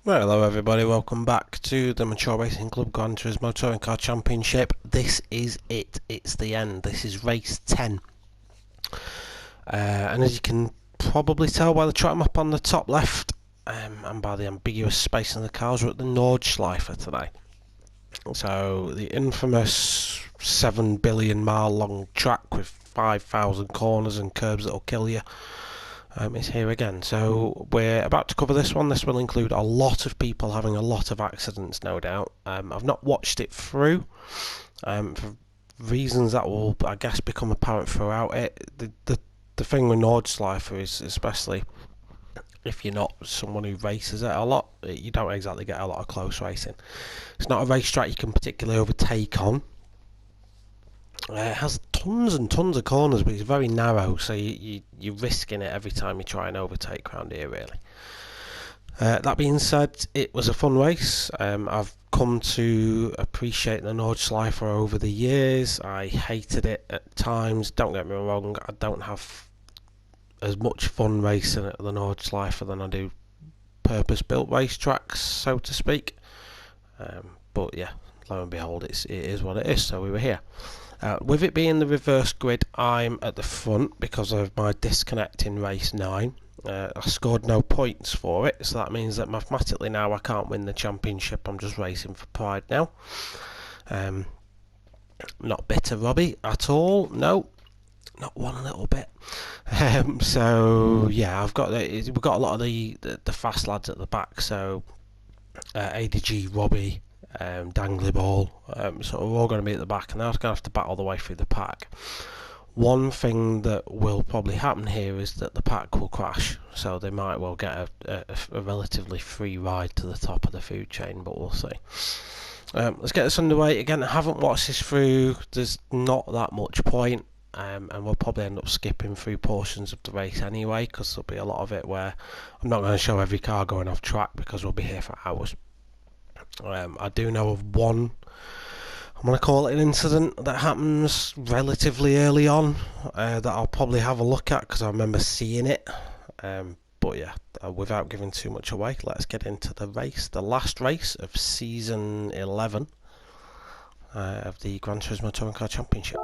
Well, hello everybody, welcome back to the Mature Racing Club Gran Turismo Touring Car Championship. This is it, it's the end, this is race 10. And as you can probably tell by the track map on the top left, and by the ambiguous space in the cars, we're at the Nordschleife today. So, the infamous 7 billion mile long track with 5,000 corners and curbs that'll kill you. Is here again. So we're about to cover this one. This will include a lot of people having a lot of accidents, no doubt. I've not watched it through for reasons that will, I guess, become apparent throughout it. The thing with Nordschleife is, especially if you're not someone who races it a lot, you don't exactly get a lot of close racing. It's not a racetrack you can particularly overtake on. It has tons and tons of corners, but it's very narrow, so you're risking it every time you try and overtake around here, really. That being said, it was a fun race. I've come to appreciate the Nordschleife over the years. I hated it at times, don't get me wrong. I don't have as much fun racing at the Nordschleife than I do purpose-built racetracks, so to speak. But yeah, lo and behold, it is what it is, so we were here. With it being the reverse grid, I'm at the front because of my disconnect in race 9. I scored no points for it, so that means that mathematically now I can't win the championship. I'm just racing for pride now. Not bitter, Robbie, at all. No, not one little bit. So yeah, we've got a lot of the fast lads at the back. So ADG, Robbie, Dangly Ball, so we're all going to be at the back, and I was going to have to battle the way through the pack. One thing that will probably happen here is that the pack will crash, so they might well get a relatively free ride to the top of the food chain, but we'll see. Let's get this underway. Again, I haven't watched this through, there's not that much point, and we'll probably end up skipping through portions of the race anyway, because there'll be a lot of it where I'm not going to show every car going off track because we'll be here for hours. I do know of one, I'm going to call it an incident that happens relatively early on that I'll probably have a look at because I remember seeing it. But yeah, without giving too much away, let's get into the race, the last race of season 11 of the Gran Turismo Touring Car Championship.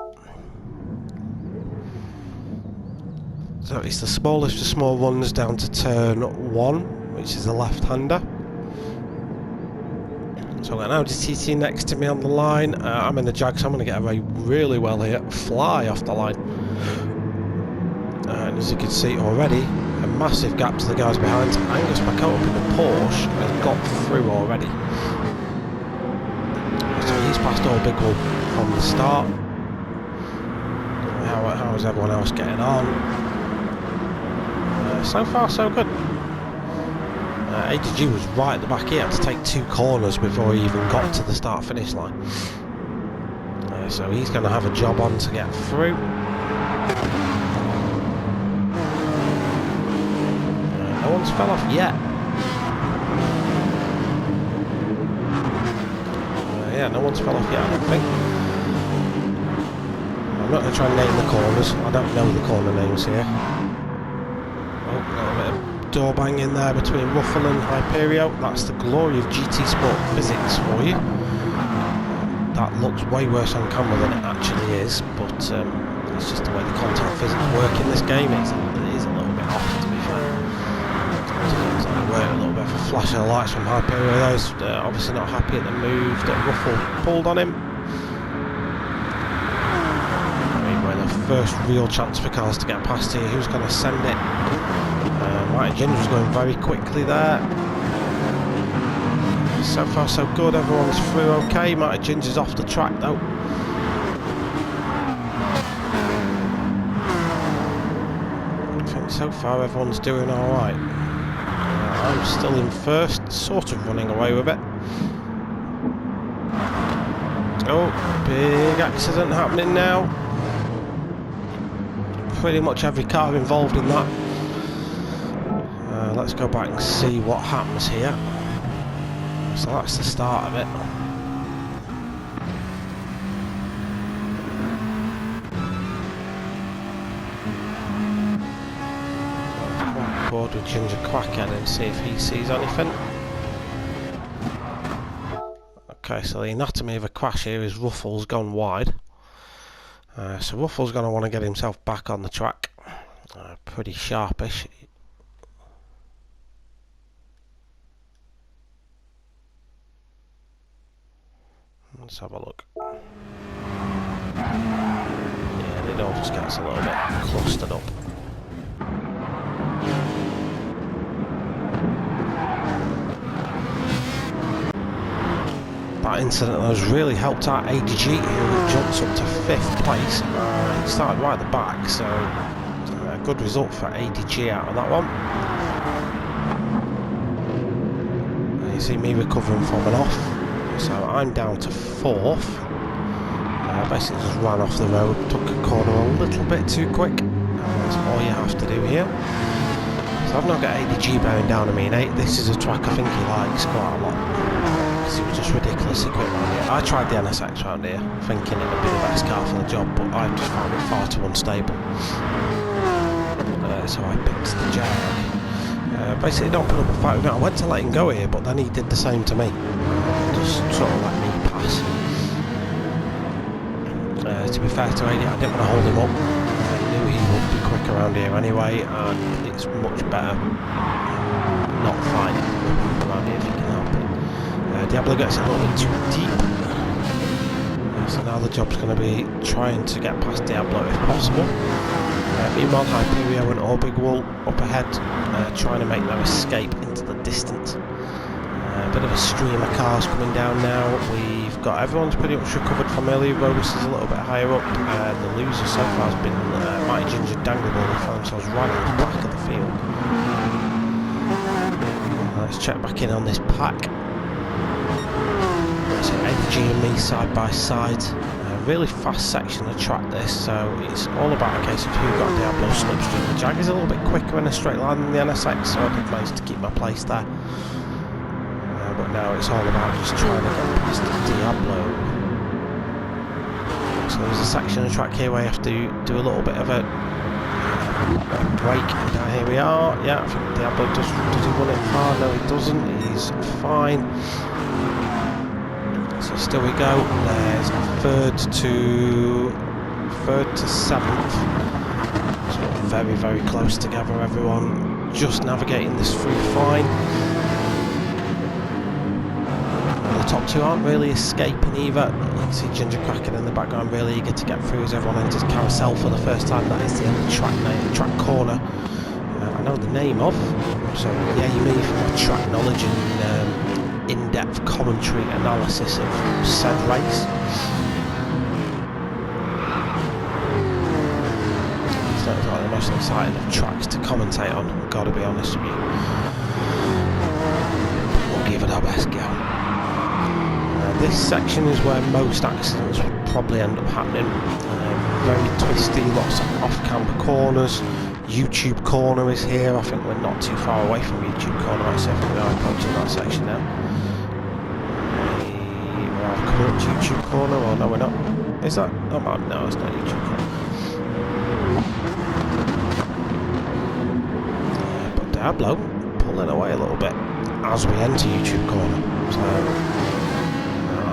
So it's the smallest of small ones down to turn 1, which is a left-hander. So I've got an Audi TT next to me on the line. I'm in the Jag, so I'm going to get away really well here. Fly off the line. And as you can see already, a massive gap to the guys behind. Angus back out up in the Porsche has got through already. So he's passed all big one from the start. How is everyone else getting on? So far so good. ADG was right at the back. He had to take 2 corners before he even got to the start finish line. So he's going to have a job on to get through. No one's fell off yet. Yeah, no one's fell off yet, I don't think. I'm not going to try and name the corners. I don't know the corner names here. Oh, a little bit of door bang in there between Ruffle and Hyperio. That's the glory of GT Sport physics for you. That looks way worse on camera than it actually is, but it's just the way the contact physics work in this game. It is a little bit off, to be fair. A little bit of a flash of lights from Hyperio. Those obviously not happy at the move that Ruffle pulled on him. Anyway, the first real chance for cars to get past here. Who's going to send it? Martin Ginger's going very quickly there. So far so good, everyone's through okay. Martin Ginger's off the track though. I think so far everyone's doing alright. I'm still in first, sort of running away with it. Oh, big accident happening now. Pretty much every car involved in that. Let's go back and see what happens here. So that's the start of it. Board with Ginger Quackhead and see if he sees anything. Okay, so the anatomy of a crash here is Ruffles gone wide. So Ruffles going to want to get himself back on the track. Pretty sharpish. Let's have a look. Yeah, it all just gets a little bit clustered up. That incident has really helped out ADG, who jumps up to 5th place. He started right at the back, so a good result for ADG out of that one. And you see me recovering from an off, so I'm down to 4th. Basically just ran off the road, took a corner a little bit too quick. That's all you have to do here. So I've now got ADG bearing down on me in 8th. This is a track I think he likes quite a lot. It was just ridiculously quick round here. I tried the NSX round here, thinking it would be the best car for the job, but I just found it far too unstable. So I picked the Jag. Basically, don't put up a fight with me. I went to let him go here, but then he did the same to me. Just sort of let me pass. To be fair to AD, I didn't want to hold him up. I knew he would be quick around here anyway, and it's much better not fighting around here if you can help it. Diablo gets a little bit too deep, so now the job's going to be trying to get past Diablo if possible. Meanwhile, Hyperion and Orbigwall up ahead, trying to make their escape into the distance. A bit of a stream of cars coming down now. We've got everyone's pretty much recovered from earlier. Robus is a little bit higher up. The loser so far has been Mighty Ginger Dangleable, who found themselves right at the back of the field. Let's check back in on this pack. So ADG and me side by side. Really fast section of track this, so it's all about a case of who got Diablo slipstream. The Jag is a little bit quicker in a straight line than the NSX, so I did manage to keep my place there. But now it's all about just trying to get past Diablo. So there's a section of track here where you have to do a little bit of a break. Now here we are. Yeah, I think Diablo does he run it far? No, he doesn't. He's fine. So still we go. There's 3rd to 7th. So very, very close together, everyone. Just navigating this through fine. The top two aren't really escaping either. You can see Ginger Kraken in the background, really eager to get through as everyone enters carousel for the first time. That is the end of the track corner. I know the name of, so yay me for my track knowledge and in-depth commentary analysis of said race. So it's like the most exciting of tracks to commentate on, I've got to be honest with you. We'll give it our best go. This section is where most accidents would probably end up happening. Very twisty, lots of off-camber corners. YouTube corner is here. I think we're not too far away from YouTube corner. I say we are approaching that section now. We're coming up to YouTube corner, or no, we're not. Is that? Oh, no, it's not YouTube corner. But Diablo pulling away a little bit as we enter YouTube corner. So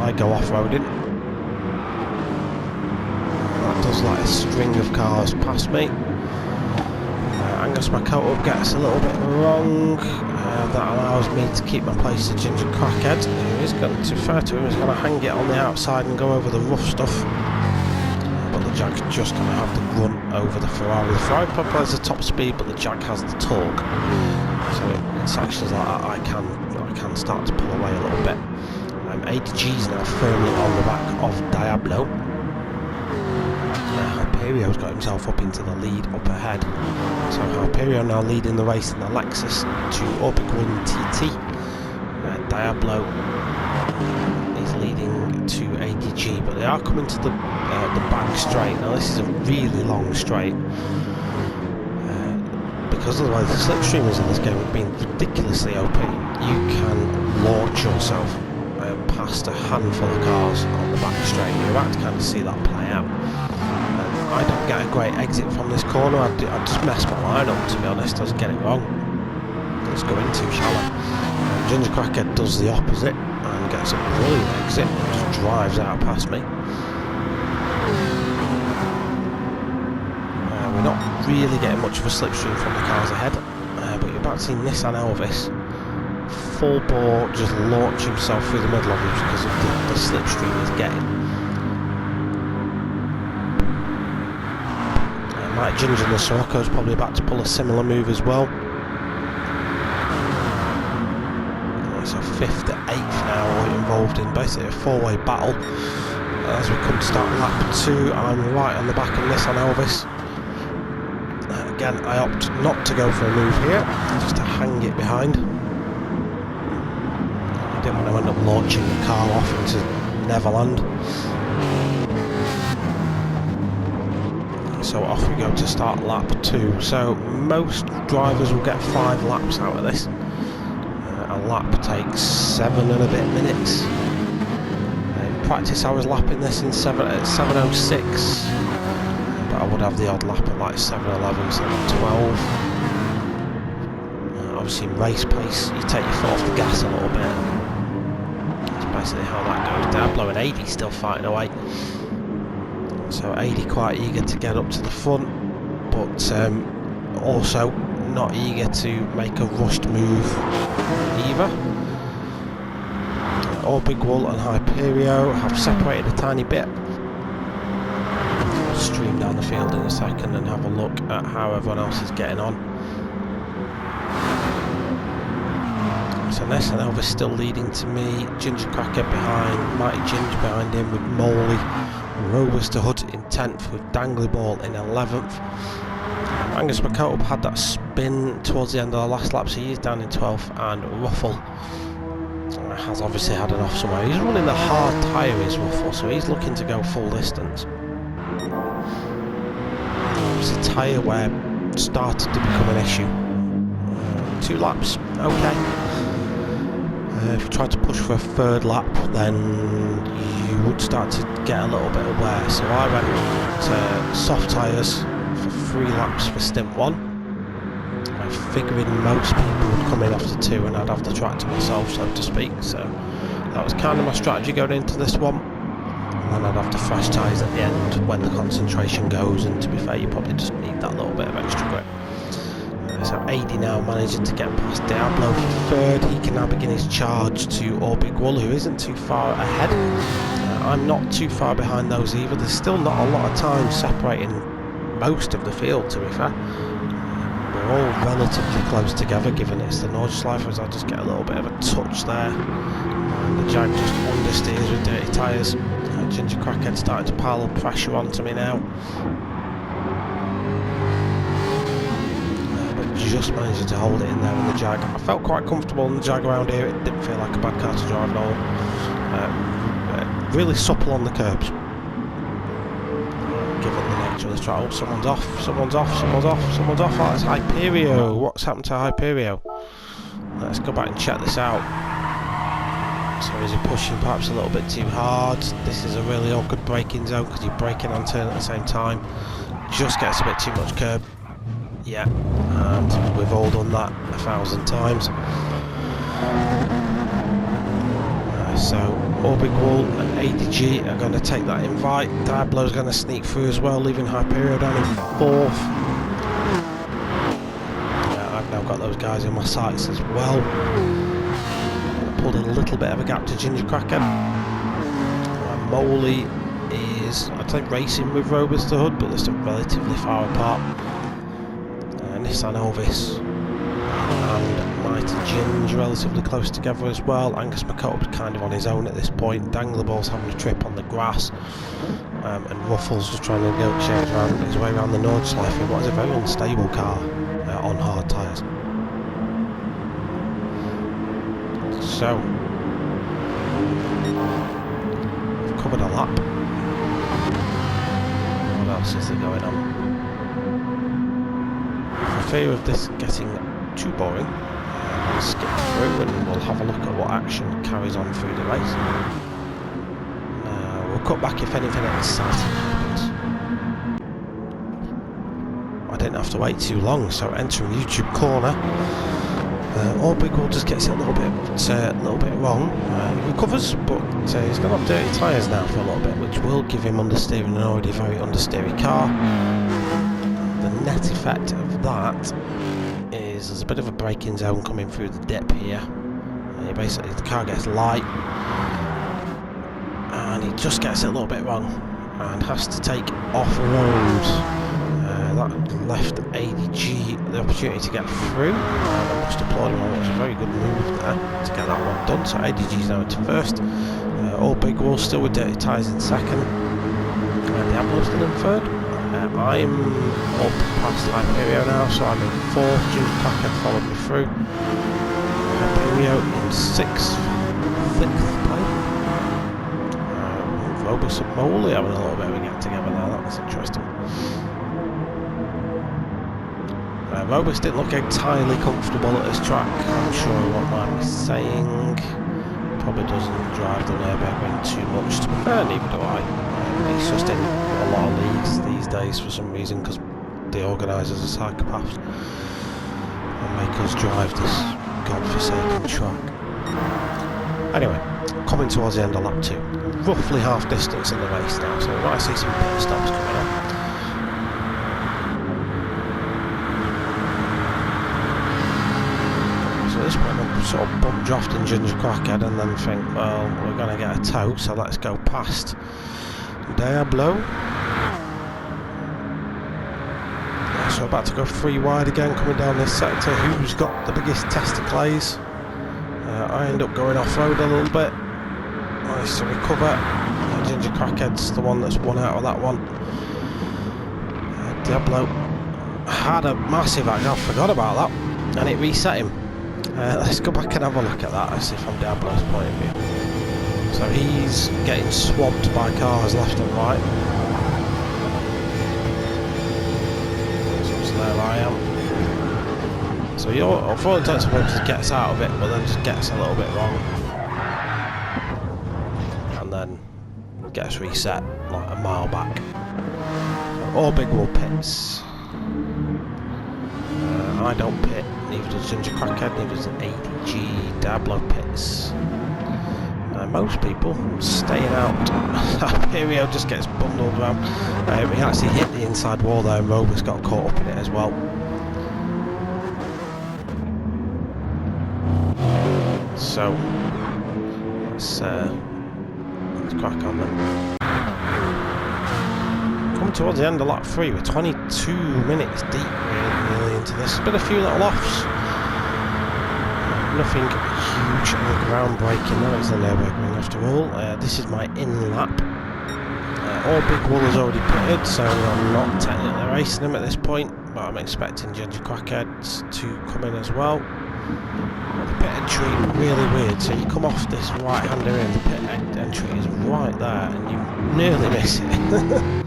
I go off-roading. That does like a string of cars past me. Angus Makoto gets a little bit wrong. That allows me to keep my place to Ginger Crackhead, who is going to, fair to him, is going to hang it on the outside and go over the rough stuff. But the Jag's just going to have to run over the Ferrari. The Ferrari probably has the top speed, but the Jag has the torque. So in sections like that, I can start to pull away a little bit. ADG's now firmly on the back of Diablo. Hyperion's got himself up into the lead up ahead. So Hyperion now leading the race in the Lexus to Orbigwall TT. Diablo is leading to ADG, but they are coming to the back straight. Now this is a really long straight. Because of the way the slipstream is in this game, being ridiculously OP, you can launch yourself past a handful of cars on the back straight. You're about to kind of see that play out. I don't get a great exit from this corner. I just mess my line up, to be honest. I just get it wrong. Let's go in too shallow. Ginger Crackhead does the opposite and gets a brilliant exit and just drives out past me. We're not really getting much of a slipstream from the cars ahead, but you're about to see Nissan Elvis full bore just launch himself through the middle of it because of the slipstream he's getting. Mike Ginger and the Sirocco is probably about to pull a similar move as well. So 5th to 8th now we're involved in basically a four-way battle. As we come to start lap 2, I'm right on the back of Nissan Elvis. Again, I opt not to go for a move here, just to hang it behind. I didn't want to end up launching the car off into Neverland. So off we go to start lap 2. So most drivers will get 5 laps out of this. A lap takes 7 and a bit minutes. In practice I was lapping this in 7:06. But I would have the odd lap at like 7:11, 7:12. Obviously in race pace you take your foot off the gas a little bit. That's basically how that goes. Diablo and 80 still fighting away. So 80 quite eager to get up to the front, but also not eager to make a rushed move either. Orbigwall and Hyperio have separated a tiny bit. Stream down the field in a second and have a look at how everyone else is getting on. So Nissan Elvis still leading to me, Ginger Crackhead behind, Mighty Ginger behind him with Moley, Rovers to Hood in 10th with Dangly Ball in 11th. Angus McCobe had that spin towards the end of the last lap, so he's down in 12th, and Ruffle has obviously had an off somewhere. He's running the hard tyre, is Ruffle, so he's looking to go full distance. It's a tyre wear started to become an issue. 2 laps, okay. If you tried to push for a 3rd lap, then you would start to get a little bit of wear. So I went to soft tyres for 3 laps for stint 1. I'm figuring most people would come in after 2 and I'd have the track to myself, so to speak. So that was kind of my strategy going into this one. And then I'd have the fresh tyres at the end when the concentration goes, and to be fair you probably just need that little bit of extra grip. So AD now managing to get past Diablo for 3rd. He can now begin his charge to Orbigwall, who isn't too far ahead. I'm not too far behind those either. There's still not a lot of time separating most of the field, to be fair. We're all relatively close together, given it's the Nordschleife, as I just get a little bit of a touch there. And the Jag just understeers with dirty tyres. Ginger Crackhead starting to pile pressure onto me now. Just managing to hold it in there in the Jag. I felt quite comfortable in the Jag around here. It didn't feel like a bad car to drive at all. Really supple on the curbs. Given the nature of the track. Oh, someone's off, someone's off, someone's off, someone's off. Oh, it's Hyperio. What's happened to Hyperio? Let's go back and check this out. So is he pushing perhaps a little bit too hard? This is a really awkward braking zone because you're braking and turning at the same time. Just gets a bit too much curb. Yeah, and we've all done that 1,000 times. So Orbigwall and ADG are going to take that invite. Diablo's going to sneak through as well, leaving Hyperio down in 4th. I've now got those guys in my sights as well. Pulled a little bit of a gap to Ginger Crackhead. Moley is, I'd say, racing with Rovers to Hood, but they're still relatively far apart. Nissan Elvis and Mighty Ginger relatively close together as well. Angus McCobe's kind of on his own at this point. Danglerball's having a trip on the grass, and Ruffles just trying to negotiate his way around the Nordschleife in what is a very unstable car on hard tyres. So we've covered a lap. What else is there going on? For fear of this getting too boring, we'll skip through and we'll have a look at what action carries on through the race. We'll cut back if anything exciting happens. I didn't have to wait too long, so entering YouTube corner, All Big Will just gets it a little bit wrong. He recovers, but he's going to have dirty tyres now for a little bit, which will give him understeering an already very understeery car. The net effect of that is there's a bit of a braking zone coming through the dip here. Basically, the car gets light, and he just gets it a little bit wrong, and has to take off road. That left ADG the opportunity to get through. I must applaud him. It was a very good move there to get that one done. So ADG's now into first. All Big Will still with dirty tyres in second. Diablo's still in third. I'm up past Hyperio now, so I'm in fourth. Ginger Crackhead followed me through. Hyperio in sixth place. Robus and Moley having a little bit of a get together now. That was interesting. Robus didn't look entirely comfortable at this track. I'm sure he won't mind me saying. Probably doesn't drive the Nurburgring too much. To be fair, neither do I. He's just in a lot of leagues these days for some reason, because the organisers are psychopaths and make us drive this godforsaken track. Anyway, coming towards the end of lap 2. Roughly half distance in the race now, so we might see some pit stops coming up. At this point I'm sort of bump drafting Ginger Crackhead and then think, well, we're going to get a tow, so let's go past Diablo. So we're about to go 3 wide again coming down this sector. Who's got the biggest testicles? I end up going off-road a little bit. Nice to recover. Ginger Crackhead's the one that's won out of that one. Diablo had a massive accident, I forgot about that, and it reset him. Let's go back and have a look at that and see from Diablo's point of view. So he's getting swamped by cars left and right. So there I am. So he, for all intents and purposes, gets out of it, but then just gets a little bit wrong. And then gets reset like a mile back. All Big Will pits. I don't pit, neither does Ginger Crackhead, neither does ADG. Diablo pits. Most people staying out. Hyperio just gets bundled around. We actually hit the inside wall there, and Robus got caught up in it as well. So let's crack on then. Coming towards the end of lap 3, we're 22 minutes deep really into this. There's been a few little offs. Nothing huge and groundbreaking. That is the Nurburgring after all. This is my in lap. All Big Will is already pitted, so I'm not technically racing him at this point, but I'm expecting Ginger Crackheads to come in as well. The pit entry really weird, so you come off this right hander and the pit entry is right there and you nearly miss it.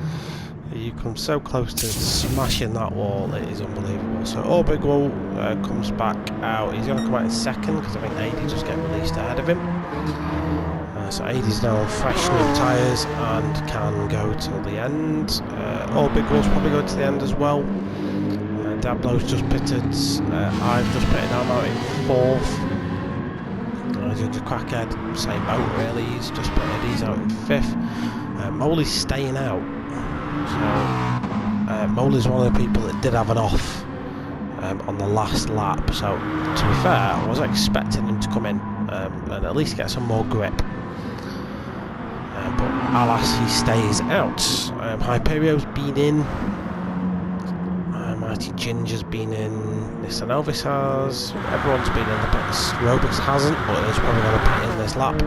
You come so close to smashing that wall, it is unbelievable. So All Big Will comes back out. He's going to come out in second because I think AD just get released ahead of him. So AD's now on fresh new tyres and can go till the end. All Big Will's probably going to the end as well. Diablo's just pitted. I've just pitted. I'm out in fourth. Ginger Crackhead, same boat really. He's just pitted. He's out in fifth. Moley's staying out. So Moley's one of the people that did have an off on the last lap. So to be fair, I was expecting him to come in and at least get some more grip. But alas, he stays out. Hyperio's been in. Mighty Ginger's been in. Nissan Elvis has. Everyone's been in the pits. Robus hasn't, but he's probably going to pit in this lap.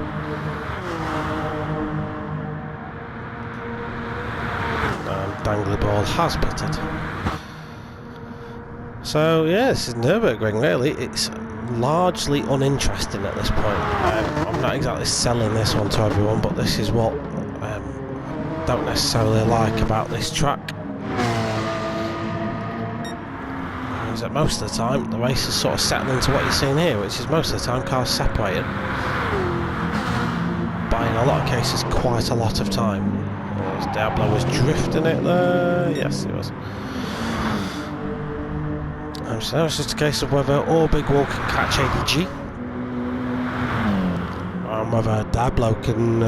Dangly Ball has pitted. So yeah, this is Nurburgring really. It's largely uninteresting at this point. I'm not exactly selling this one to everyone, but this is what I don't necessarily like about this track. Is that most of the time the race is sort of settling into what you're seeing here, which is most of the time cars separated by in a lot of cases quite a lot of time. Diablo was drifting it there. Yes, it was. So now it's just a case of whether or Big Wall can catch ADG, and whether Diablo can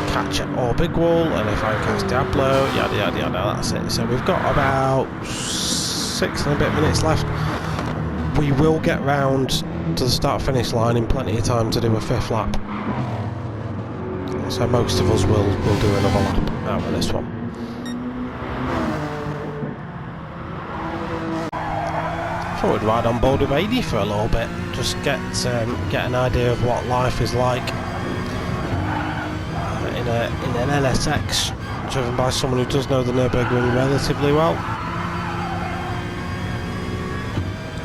catch or Big Wall, and if I catch Diablo, yada yada yada, that's it. So we've got about 6 and a bit minutes left. We will get round to the start-finish line in plenty of time to do a 5th lap. So most of us will do another lap out of this one. I thought we'd ride on board with 80 for a little bit, just get an idea of what life is like in an NSX driven by someone who does know the Nurburgring relatively well.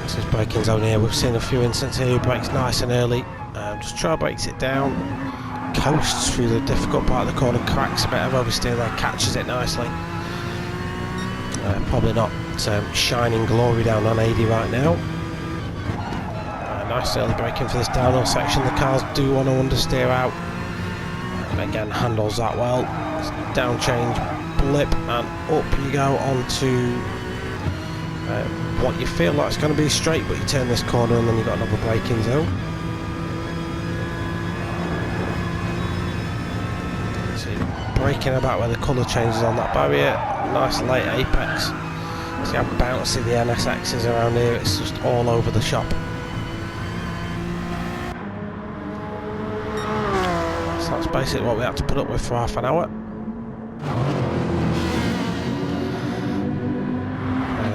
This is braking zone here. We've seen a few instances here. He brakes nice and early, just try brakes it down, coasts through the difficult part of the corner, cracks a bit of oversteer there, catches it nicely. Probably not shining glory down on 80 right now. Nice early braking for this downhill section. The cars do want to understeer out. Again, handles that well. Down change, blip, and up you go onto what you feel like is going to be straight, but you turn this corner and then you've got another braking zone. See, braking about where the colour changes on that barrier. Nice late apex. See how bouncy the NSX is around here, it's just all over the shop. So that's basically what we had to put up with for half an hour.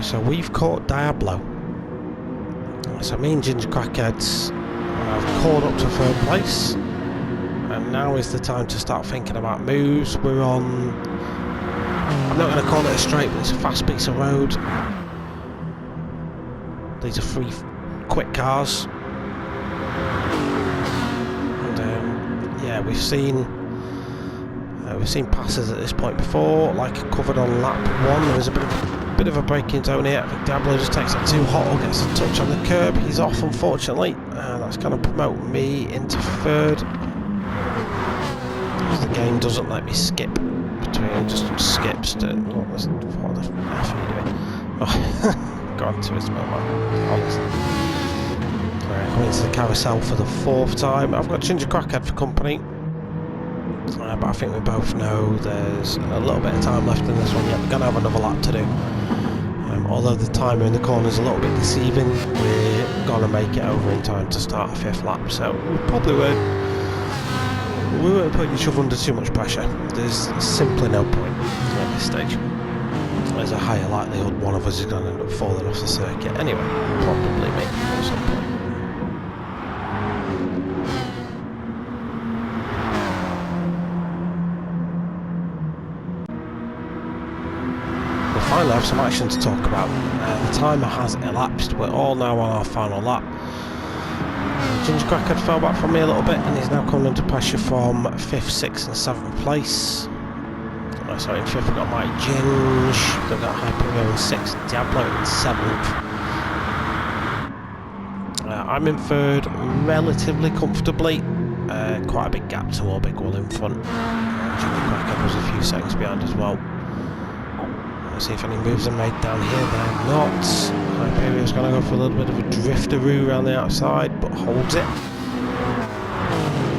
So we've caught Diablo. So me and Ginger Crackheads have caught up to 3rd place. And now is the time to start thinking about moves. We're on... I'm not going to call it a straight, but it's a fast piece of road. These are 3 quick cars. And yeah, we've seen passes at this point before, like covered on lap 1. There was a bit of a braking zone here. I think Diablo just takes it too hot or gets a touch on the curb. He's off, unfortunately. That's going to promote me into 3rd. Because the game doesn't let me skip between, just skips to... what the F are you doing? Oh, gone to his mobile, honestly. Coming into the carousel for the 4th time. I've got Ginger Crackhead for company. But I think we both know there's a little bit of time left in this one yet. We're going to have another lap to do. Although the timer in the corner is a little bit deceiving, we're going to make it over in time to start a 5th lap. So we probably won't put each other under too much pressure. There's simply no point at this stage. There's a higher likelihood one of us is going to end up falling off the circuit. Anyway, probably me at some point. Finally have some action to talk about. The timer has elapsed. We're all now on our final lap. Ginger Crackhead fell back from me a little bit and he's now coming under pressure from 5th, 6th and 7th place. Sorry, in 5th we've got Mighty Ginge, we've got Hyperio in 6th, Diablo in 7th. I'm in 3rd relatively comfortably. Quite a big gap to our Big Wall in front. Ginger Crackhead was a few seconds behind as well. See if any moves are made down here. They're not. Hyperio's going to go for a little bit of a drifteroo around the outside, but holds it.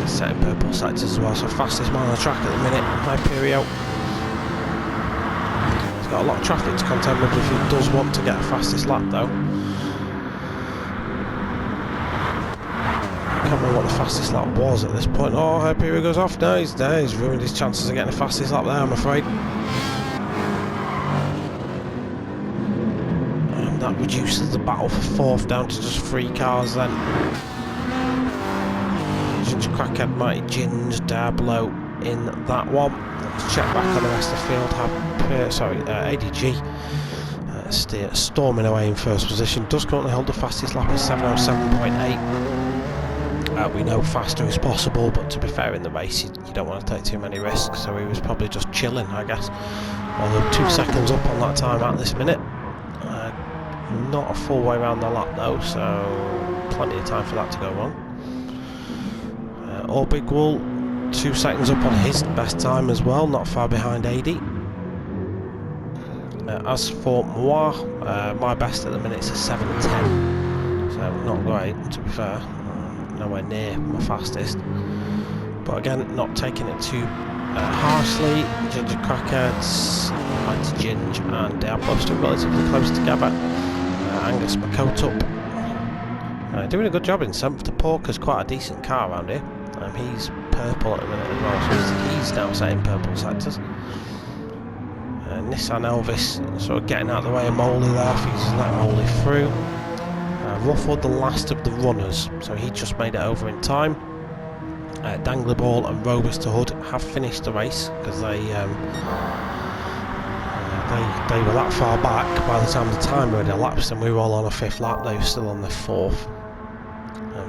Setting purple sectors as well, so fastest man on the track at the minute, Hyperio. He's got a lot of traffic to contend with if he does want to get a fastest lap though. I can't remember what the fastest lap was at this point. Oh, Hyperio goes off. No, he's there. He's ruined his chances of getting the fastest lap there, I'm afraid. That reduces the battle for 4th down to just 3 cars then. Ginger Crackhead, Mighty Ginge, Diablo in that one. Let's check back on the rest of the field. ADG storming away in 1st position. Does currently hold the fastest lap at 7:07.8. We know faster is possible, but to be fair in the race you don't want to take too many risks, so he was probably just chilling, I guess. Although 2 seconds up on that time at this minute. Not a full way around the lap though, so plenty of time for that to go wrong. Or Big Wall, 2 seconds up on his best time as well, not far behind 80. As for moi, my best at the minute is a 7:10, so not great to be fair, nowhere near my fastest. But again, not taking it too harshly. Ginger Crackheads, Mighty Ginge and Diablo still relatively close together. Angus Makotup doing a good job in 7th. The Porker's quite a decent car around here. He's purple at the minute as well, so he's now setting purple sectors. Nissan Elvis sort of getting out of the way of Moley there, if he's let Moley through. Rufford, the last of the runners, so he just made it over in time. Dangly Ball and Robuster Hood have finished the race because they were that far back by the time the timer had elapsed, and we were all on a 5th lap. They were still on the 4th.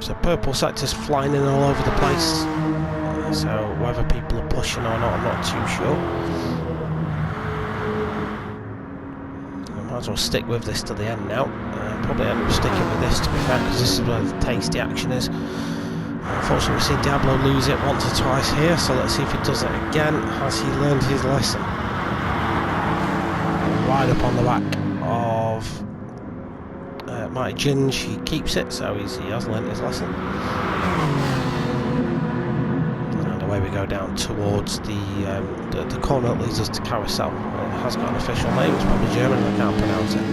So purple sectors flying in all over the place. So whether people are pushing or not, I'm not too sure. I might as well stick with this to the end now. Probably end up sticking with this to be fair, because this is where the tasty action is. Unfortunately, we've seen Diablo lose it once or twice here, so let's see if he does it again. Has he learned his lesson? Right up on the back of Mighty Ginge, he keeps it, so he has learned his lesson. And away we go down towards the corner that leads us to Carousel. It has got an official name, it's probably German, I can't pronounce it.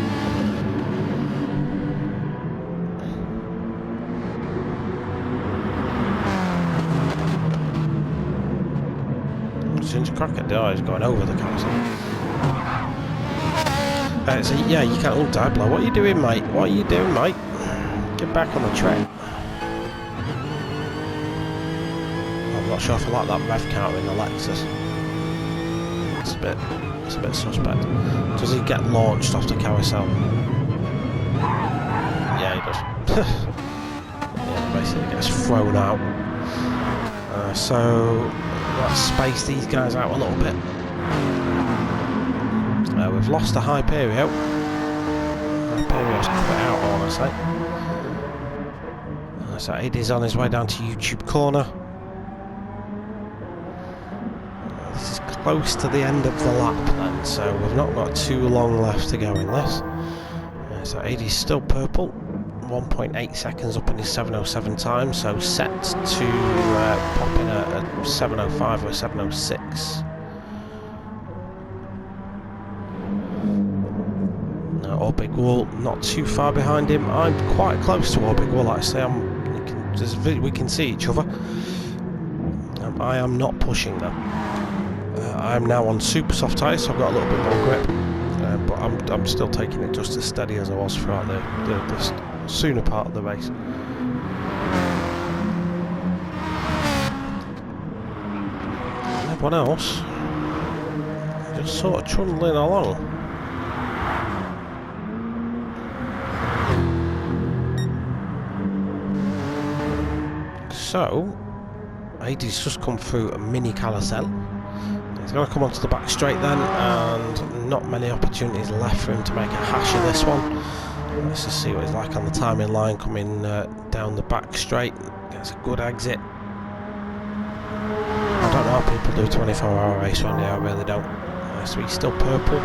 Ginger Crockett, he's going over the carousel. So yeah, you can't hold Diablo. What are you doing, mate? What are you doing, mate? Get back on the track. I'm not sure if I like that rev counter in the Lexus. It's a bit suspect. Does he get launched off the carousel? Yeah, he does. Yeah, basically gets thrown out. So let's space these guys out a little bit. We've lost a Hyperio. Hyperio's put out, I want to say. So AD's on his way down to YouTube corner. This is close to the end of the lap then, so we've not got too long left to go in this. So AD's still purple. 1.8 seconds up in his 7:07 time, so set to pop in a 7:05 or a 7:06. Big Wall not too far behind him. I'm quite close to Big Wall, like I say. We can see each other. I am not pushing them. I am now on super soft tyres, so I've got a little bit more grip, but I'm still taking it just as steady as I was throughout the sooner part of the race. Everyone else just sort of trundling along. So AD's just come through a mini carousel. He's going to come onto the back straight then, and not many opportunities left for him to make a hash of this one. Let's just see what he's like on the timing line coming down the back straight. Gets a good exit. I don't know how people do a 24-hour race around here, I really don't. So he's still purple.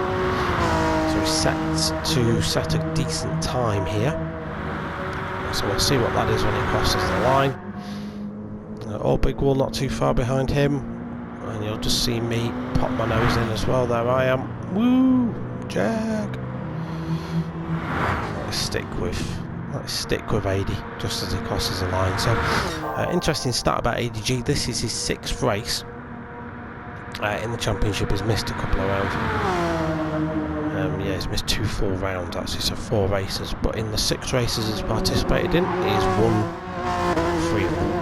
So he's set to set a decent time here. So we'll see what that is when he crosses the line. Big Wall not too far behind him. And you'll just see me pop my nose in as well. There I am. Woo! Jag! Let's stick with AD just as he crosses the line. So interesting stat about ADG, this is his 6th race in the championship. He's missed a couple of rounds. Yeah, he's missed 2 full rounds actually, so 4 races, but in the 6 races he's participated in, he's won 3 of them.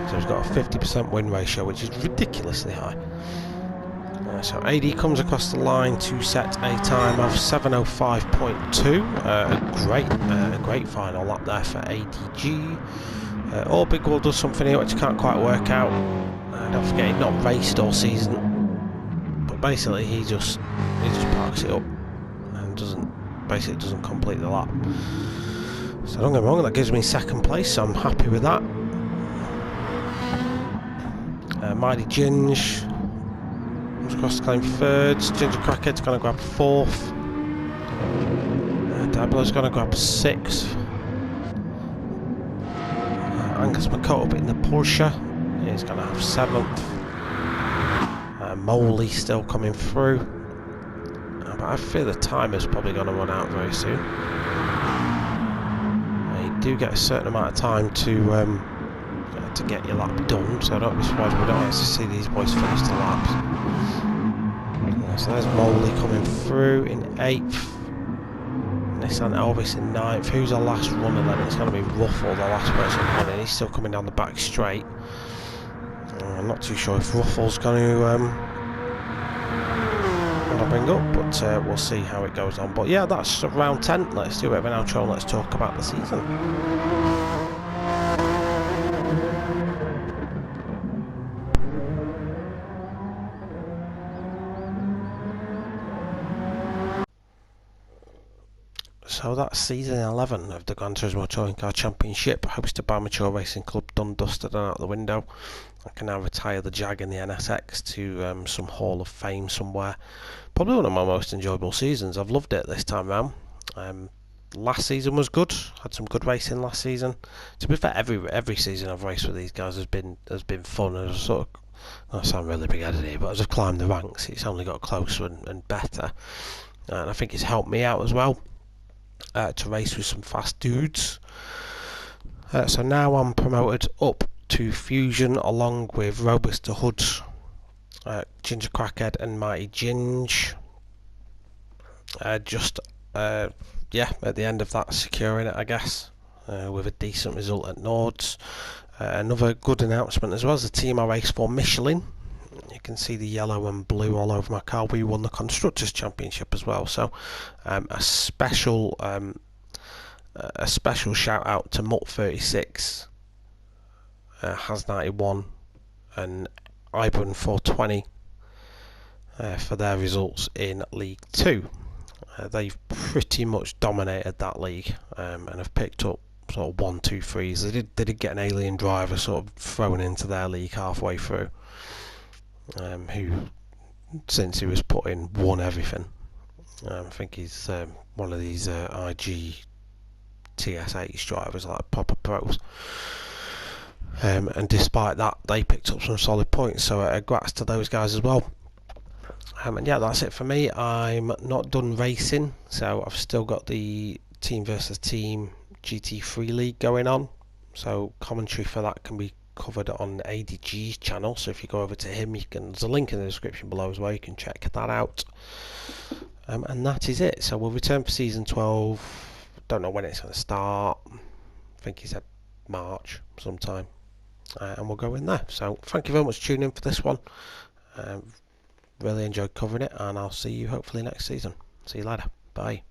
So he's got a 50% win ratio, which is ridiculously high. So AD comes across the line to set a time of 7:05.2. A great final lap there for ADG. Big Wall does something here which I can't quite work out. Don't forget he's not raced all season, but basically he just parks it up and doesn't complete the lap. So don't get me wrong, that gives me 2nd place, so I'm happy with that. Mighty Ginge comes across to claim 3rd. Ginger Crackhead's going to grab 4th. Diablo's going to grab 6th. Angus McCullough in the Porsche. He's going to have 7th. Moley still coming through. But I feel the timer's probably going to run out very soon. You do get a certain amount of time to get your lap done, so don't be surprised if we don't actually see these boys finish the laps. So there's Moley coming through in 8th. Nissan Elvis in 9th. Who's the last runner then? It's going to be Ruffle, the last person running. He's still coming down the back straight. I'm not too sure if Ruffle's going to bring up, but we'll see how it goes on. But yeah, that's round 10. Let's do a bit of an outro and let's talk about the season. So that's season 11 of the Gran Turismo Touring Car Championship, hosted by Mature Racing Club, done, dusted and out the window. I can now retire the Jag and the NSX to some Hall of Fame somewhere. Probably one of my most enjoyable seasons. I've loved it this time round. Last season was good. Had some good racing last season. To be fair, every season I've raced with these guys has been fun. And sort of, I sound really big-headed here, but as I've climbed the ranks, it's only got closer and better. And I think it's helped me out as well. To race with some fast dudes. So now I'm promoted up to Fusion along with Robuster Hood, Ginger Crackhead and Mighty Ginge. Yeah, at the end of that, securing it, I guess, with a decent result at Nords. Another good announcement as well as the team I race for, Michelin. You can see the yellow and blue all over my car. We won the Constructors' Championship as well. So a special shout out to Mutt36, Has91 and Ibron 420 for their results in League 2. They've pretty much dominated that league and have picked up sort of 1, 2, 3s. They did get an alien driver sort of thrown into their league halfway through. Who, since he was put in, won everything. I think he's one of these IG TS8 drivers, like proper pros. And despite that, they picked up some solid points. So congrats to those guys as well. And yeah, that's it for me. I'm not done racing, so I've still got the team versus team GT3 League going on. So commentary for that can be covered on ADG's channel, so if you go over to him, there's a link in the description below as well, you can check that out. And that is it. So we'll return for season 12. Don't know when it's going to start. I think he said March sometime, and we'll go in there. So thank you very much for tuning in for this one. Really enjoyed covering it, and I'll see you hopefully next season. See you later. Bye.